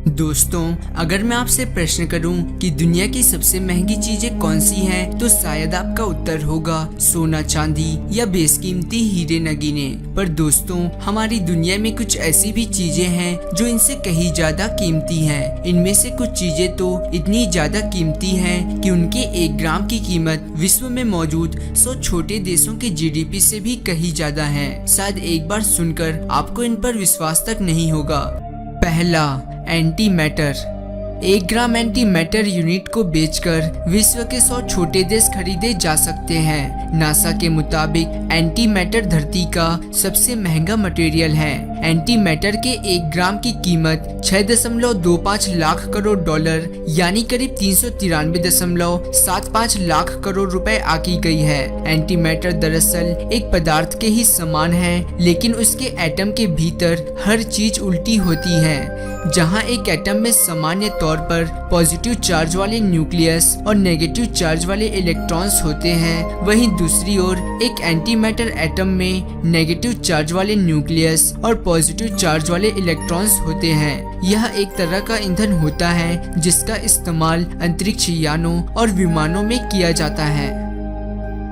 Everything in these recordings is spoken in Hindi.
दोस्तों, अगर मैं आपसे प्रश्न करूं कि दुनिया की सबसे महंगी चीजें कौन सी हैं, तो शायद आपका उत्तर होगा सोना चांदी या बेशकीमती हीरे नगीने। पर दोस्तों, हमारी दुनिया में कुछ ऐसी भी चीजें हैं जो इनसे कहीं ज्यादा कीमती हैं। इनमें से कुछ चीजें तो इतनी ज्यादा कीमती हैं कि उनके 1 ग्राम की कीमत विश्व में मौजूद 100 छोटे देशों के जीडीपी से भी कहीं ज्यादा है। शायद एक बार सुनकर आपको इन पर विश्वास तक नहीं होगा। पहला, एंटी मैटर। 1 ग्राम एंटी मैटर यूनिट को बेचकर विश्व के 100 छोटे देश खरीदे जा सकते हैं। नासा के मुताबिक एंटी मैटर धरती का सबसे महंगा मटेरियल है। एंटी मैटर के 1 ग्राम की कीमत 6.25 लाख करोड़ डॉलर यानी करीब 393.75 लाख करोड़ रुपए आकी गई है। एंटी मैटर दरअसल एक पदार्थ के ही समान है, लेकिन उसके एटम के भीतर हर चीज उल्टी होती है। जहां एक एटम में सामान्य तौर पर पॉजिटिव चार्ज वाले न्यूक्लियस और नेगेटिव चार्ज वाले इलेक्ट्रॉन्स होते हैं, वहीं दूसरी ओर एक एंटी मैटर एटम में नेगेटिव चार्ज वाले न्यूक्लियस और पॉजिटिव चार्ज वाले इलेक्ट्रॉन्स होते हैं। यह एक तरह का ईंधन होता है जिसका इस्तेमाल अंतरिक्ष यानों और विमानों में किया जाता है।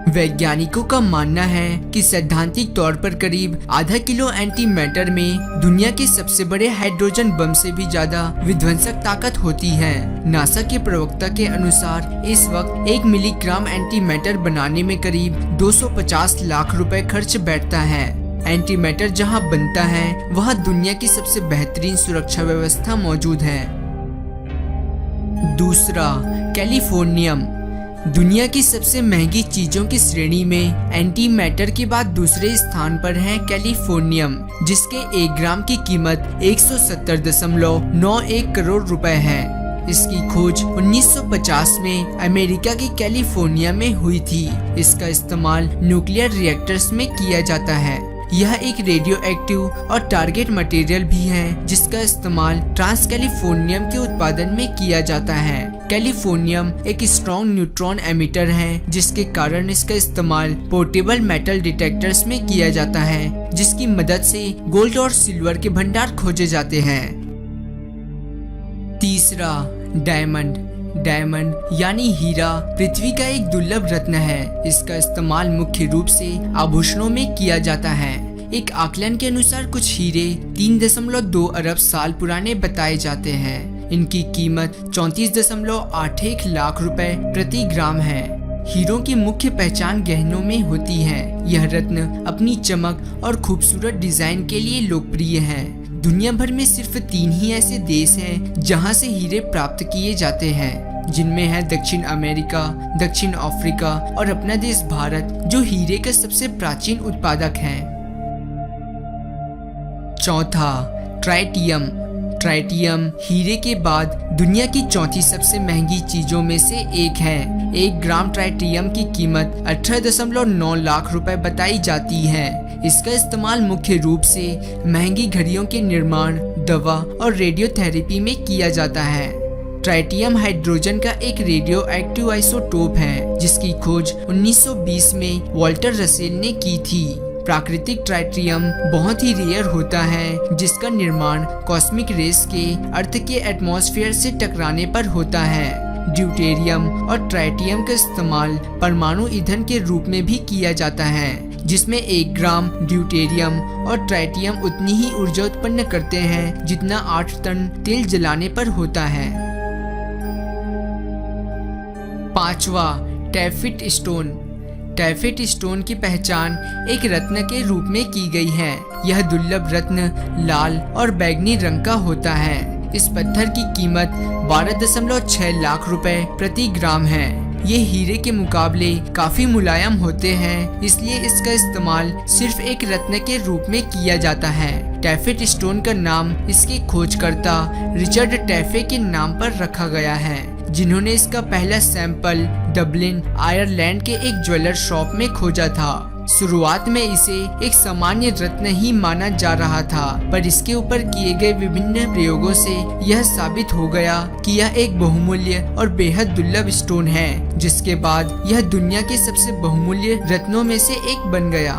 वैज्ञानिकों का मानना है कि सैद्धांतिक तौर पर करीब आधा किलो एंटी मैटर में दुनिया के सबसे बड़े हाइड्रोजन बम से भी ज्यादा विध्वंसक ताकत होती है। नासा के प्रवक्ता के अनुसार इस वक्त 1 मिलीग्राम एंटी मैटर बनाने में करीब 250 लाख रुपए खर्च बैठता है। एंटी मैटर जहां बनता है वहां दुनिया की सबसे बेहतरीन सुरक्षा व्यवस्था मौजूद है। दूसरा, कैलिफोर्नियम। दुनिया की सबसे महंगी चीजों की श्रेणी में एंटी मैटर के बाद दूसरे स्थान पर है कैलिफोर्नियम, जिसके 1 ग्राम की कीमत 170.91 करोड़ रुपए है। इसकी खोज 1950 में अमेरिका की कैलिफोर्निया में हुई थी। इसका इस्तेमाल न्यूक्लियर रिएक्टर्स में किया जाता है। यह एक रेडियो एक्टिव और टारगेट मटेरियल भी है जिसका इस्तेमाल ट्रांस कैलिफोर्नियम के उत्पादन में किया जाता है। कैलिफोर्नियम एक स्ट्रॉन्ग न्यूट्रॉन एमिटर है, जिसके कारण इसका इस्तेमाल पोर्टेबल मेटल डिटेक्टर्स में किया जाता है, जिसकी मदद से गोल्ड और सिल्वर के भंडार खोजे जाते हैं। तीसरा, डायमंड। डायमंड यानी हीरा पृथ्वी का एक दुर्लभ रत्न है। इसका इस्तेमाल मुख्य रूप से आभूषणों में किया जाता है। एक आकलन के अनुसार कुछ हीरे 3.2 अरब साल पुराने बताए जाते हैं। इनकी कीमत 34.81 लाख रुपए प्रति ग्राम है। हीरों की मुख्य पहचान गहनों में होती है। यह रत्न अपनी चमक और खूबसूरत डिजाइन के लिए लोकप्रिय है। दुनिया भर में सिर्फ 3 ही ऐसे देश हैं जहां से हीरे प्राप्त किए जाते हैं, जिनमें है दक्षिण अमेरिका, दक्षिण अफ्रीका और अपना देश भारत, जो हीरे का सबसे प्राचीन उत्पादक है। चौथा, ट्राइटियम। ट्राइटियम हीरे के बाद दुनिया की चौथी सबसे महंगी चीजों में से एक है। 1 ग्राम ट्राइटियम की कीमत 18.9 लाख रुपए बताई जाती है। इसका इस्तेमाल मुख्य रूप से महंगी घड़ियों के निर्माण, दवा और रेडियोथेरेपी में किया जाता है। ट्राइटियम हाइड्रोजन का एक रेडियो एक्टिव आइसोटोप है, जिसकी खोज 1920 में वॉल्टर रसेल ने की थी। प्राकृतिक ट्राइटियम बहुत ही रेयर होता है, जिसका निर्माण कॉस्मिक रेस के अर्थ के एटमॉस्फेयर से टकराने पर होता है। ड्यूटेरियम और ट्राइटियम का इस्तेमाल परमाणु ईंधन के रूप में भी किया जाता है, जिसमें 1 ग्राम ड्यूटेरियम और ट्राइटियम उतनी ही ऊर्जा उत्पन्न करते हैं जितना 8 टन तेल जलाने पर होता है। पांचवा, टैफिट स्टोन। टैफिट स्टोन की पहचान एक रत्न के रूप में की गई है। यह दुर्लभ रत्न लाल और बैंगनी रंग का होता है। इस पत्थर की कीमत 12.6 लाख रुपए प्रति ग्राम है। ये हीरे के मुकाबले काफी मुलायम होते हैं, इसलिए इसका इस्तेमाल सिर्फ एक रत्न के रूप में किया जाता है। टैफिट स्टोन का नाम इसके खोजकर्ता रिचर्ड टैफे के नाम पर रखा गया है, जिन्होंने इसका पहला सैंपल डबलिन, आयरलैंड के एक ज्वेलर शॉप में खोजा था। शुरुआत में इसे एक सामान्य रत्न ही माना जा रहा था, पर इसके ऊपर किए गए विभिन्न प्रयोगों से यह साबित हो गया कि यह एक बहुमूल्य और बेहद दुर्लभ स्टोन है, जिसके बाद यह दुनिया के सबसे बहुमूल्य रत्नों में से एक बन गया।